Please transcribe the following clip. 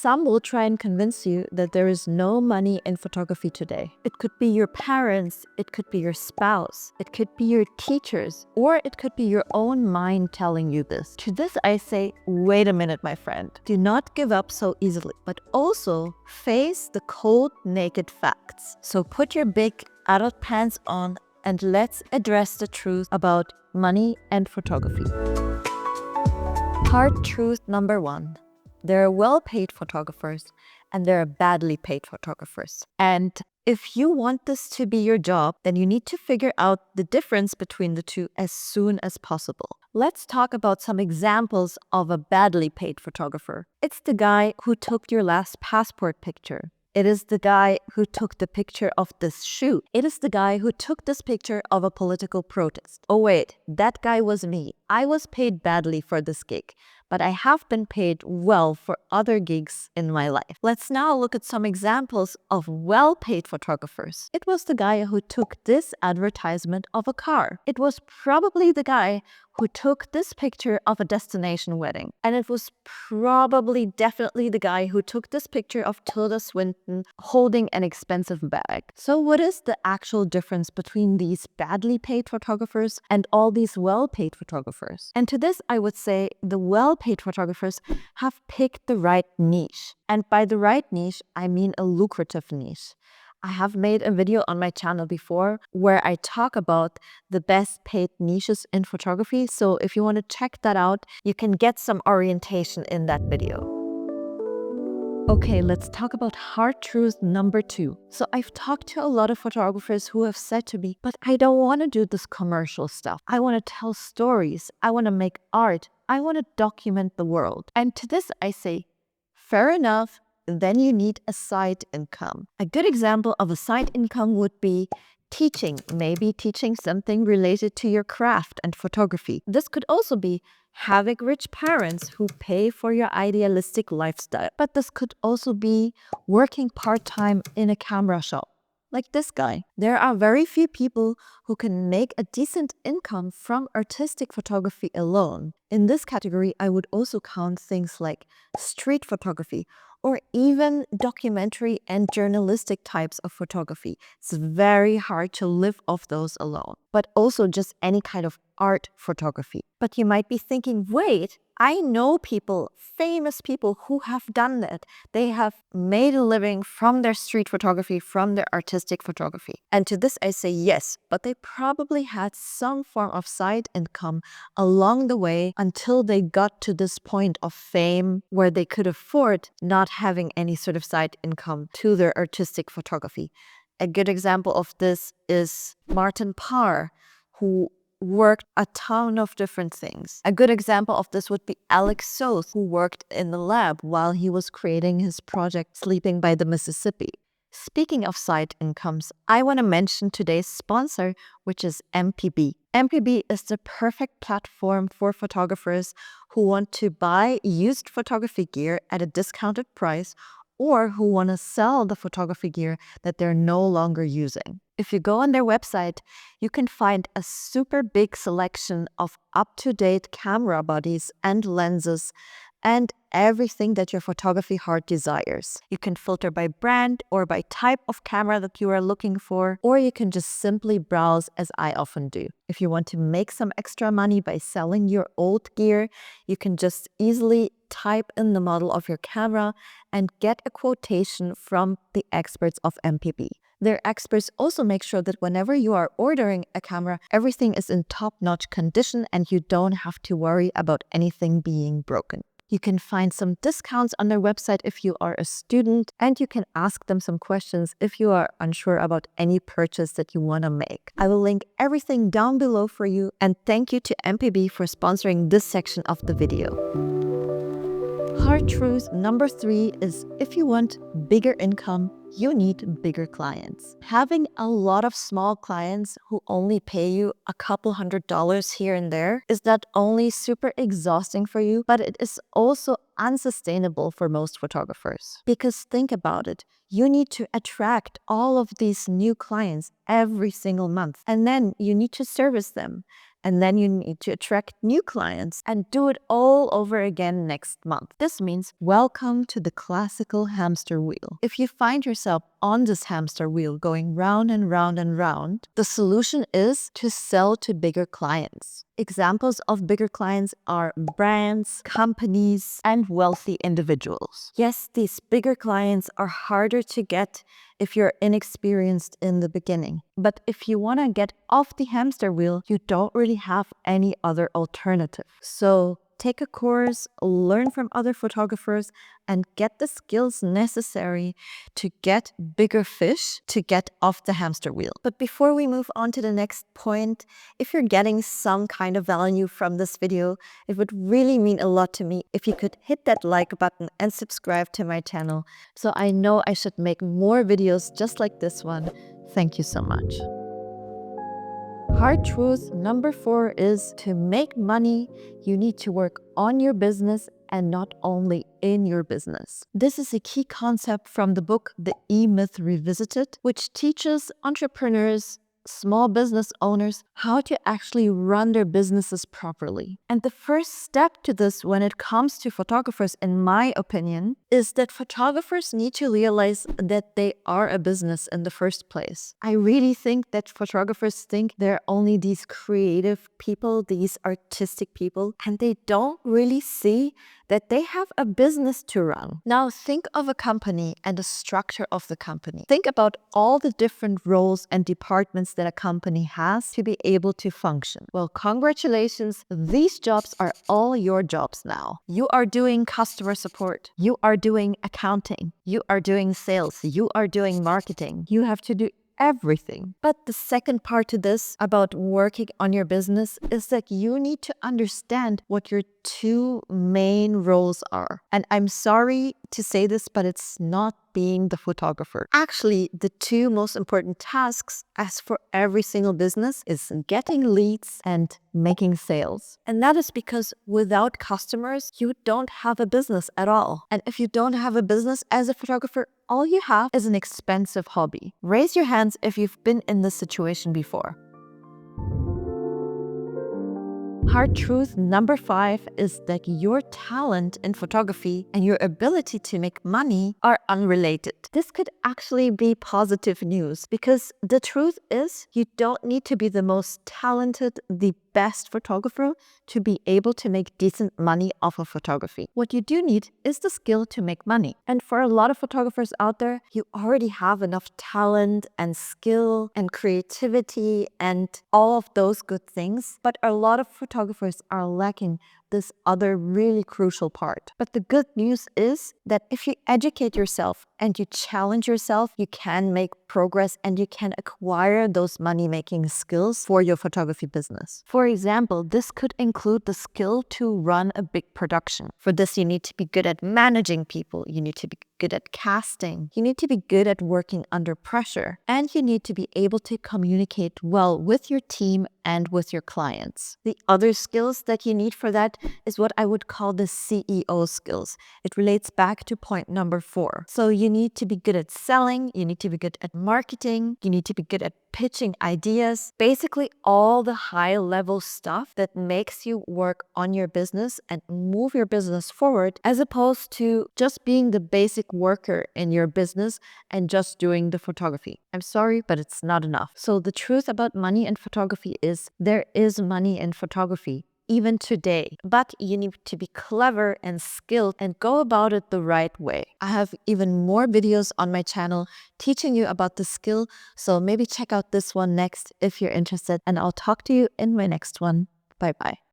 Some will try and convince you that there is no money in photography today. It could be your parents, it could be your spouse, it could be your teachers, or it could be your own mind telling you this. To this I say, wait a minute, my friend. Do not give up so easily, but also face the cold, naked facts. So put your big adult pants on and let's address the truth about money and photography. Hard truth number 1. There are well-paid photographers and there are badly paid photographers. And if you want this to be your job, then you need to figure out the difference between the two as soon as possible. Let's talk about some examples of a badly paid photographer. It's the guy who took your last passport picture. It is the guy who took the picture of this shoot. It is the guy who took this picture of a political protest. Oh wait, that guy was me. I was paid badly for this gig, but I have been paid well for other gigs in my life. Let's now look at some examples of well-paid photographers. It was the guy who took this advertisement of a car. It was probably the guy who took this picture of a destination wedding. And it was probably definitely the guy who took this picture of Tilda Swinton holding an expensive bag. So what is the actual difference between these badly paid photographers and all these well-paid photographers? And to this, I would say the well-paid photographers have picked the right niche. And by the right niche, I mean a lucrative niche. I have made a video on my channel before where I talk about the best paid niches in photography. So if you want to check that out, you can get some orientation in that video. Okay, let's talk about hard truth number 2. So I've talked to a lot of photographers who have said to me, but I don't want to do this commercial stuff. I want to tell stories. I want to make art. I want to document the world. And to this I say, fair enough. Then you need a side income. A good example of a side income would be teaching, maybe teaching something related to your craft and photography. This could also be having rich parents who pay for your idealistic lifestyle. But this could also be working part-time in a camera shop, like this guy. There are very few people who can make a decent income from artistic photography alone. In this category, I would also count things like street photography, or even documentary and journalistic types of photography. It's very hard to live off those alone, but also just any kind of art photography. But you might be thinking, wait, I know people, famous people who have done that. They have made a living from their street photography, from their artistic photography. And to this I say yes, but they probably had some form of side income along the way until they got to this point of fame where they could afford not having any sort of side income to their artistic photography. A good example of this is Martin Parr, who worked a ton of different things. A good example of this would be Alex Soth, who worked in the lab while he was creating his project Sleeping by the Mississippi. Speaking of side incomes, I want to mention today's sponsor, which is MPB. MPB is the perfect platform for photographers who want to buy used photography gear at a discounted price or who want to sell the photography gear that they're no longer using. If you go on their website, you can find a super big selection of up-to-date camera bodies and lenses and everything that your photography heart desires. You can filter by brand or by type of camera that you are looking for, or you can just simply browse as I often do. If you want to make some extra money by selling your old gear, you can just easily type in the model of your camera and get a quotation from the experts of MPB. Their experts also make sure that whenever you are ordering a camera, everything is in top-notch condition and you don't have to worry about anything being broken. You can find some discounts on their website if you are a student, and you can ask them some questions if you are unsure about any purchase that you want to make. I will link everything down below for you, and thank you to MPB for sponsoring this section of the video. Hard truth number 3 is if you want bigger income, you need bigger clients. Having a lot of small clients who only pay you a couple $100s here and there is not only super exhausting for you, but it is also unsustainable for most photographers. Because think about it, you need to attract all of these new clients every single month, and then you need to service them. and then you need to attract new clients and do it all over again next month. This means welcome to the classical hamster wheel. If you find yourself on this hamster wheel going round and round and round, the solution is to sell to bigger clients. Examples of bigger clients are brands, companies, and wealthy individuals. Yes, these bigger clients are harder to get if you're inexperienced in the beginning. But if you want to get off the hamster wheel, you don't really have any other alternative. So take a course, learn from other photographers, and get the skills necessary to get bigger fish to get off the hamster wheel. But before we move on to the next point, if you're getting some kind of value from this video, it would really mean a lot to me if you could hit that like button and subscribe to my channel, so I know I should make more videos just like this one. Thank you so much. Hard truth number 4 is to make money, you need to work on your business and not only in your business. This is a key concept from the book The E-Myth Revisited, which teaches entrepreneurs, small business owners, how to actually run their businesses properly. And the first step to this when it comes to photographers, in my opinion, is that photographers need to realize that they are a business in the first place. I really think that photographers think they're only these creative people, these artistic people, and they don't really see that they have a business to run. Now think of a company and the structure of the company. Think about all the different roles and departments that a company has to be able to function. Well, congratulations, these jobs are all your jobs now. You are doing customer support, you are doing accounting, you are doing sales, you are doing marketing. You have to do everything. But the second part to this about working on your business is that you need to understand what your 2 main roles are. And I'm sorry to say this, but it's not being the photographer. Actually, the 2 most important tasks, as for every single business, is getting leads and making sales. And that is because without customers, you don't have a business at all. And if you don't have a business as a photographer, all you have is an expensive hobby. Raise your hands if you've been in this situation before. Hard truth number 5 is that your talent in photography and your ability to make money are unrelated. This could actually be positive news, because the truth is you don't need to be the most talented, the best photographer to be able to make decent money off of photography. What you do need is the skill to make money. And for a lot of photographers out there, you already have enough talent and skill and creativity and all of those good things. But a lot of photographers are lacking this other really crucial part. But the good news is that if you educate yourself and you challenge yourself, you can make progress and you can acquire those money-making skills for your photography business. For example, this could include the skill to run a big production. For this, you need to be good at managing people. You need to be good at casting. You need to be good at working under pressure. And you need to be able to communicate well with your team and with your clients. The other skills that you need for that is what I would call the CEO skills. It relates back to point number 4. So you need to be good at selling, you need to be good at marketing, you need to be good at pitching ideas, basically all the high-level stuff that makes you work on your business and move your business forward, as opposed to just being the basic worker in your business and just doing the photography. I'm sorry, but it's not enough. So the truth about money in photography is there is money in photography, even today, but you need to be clever and skilled and go about it the right way. I have even more videos on my channel teaching you about the skill, so maybe check out this one next if you're interested, and I'll talk to you in my next one. Bye bye.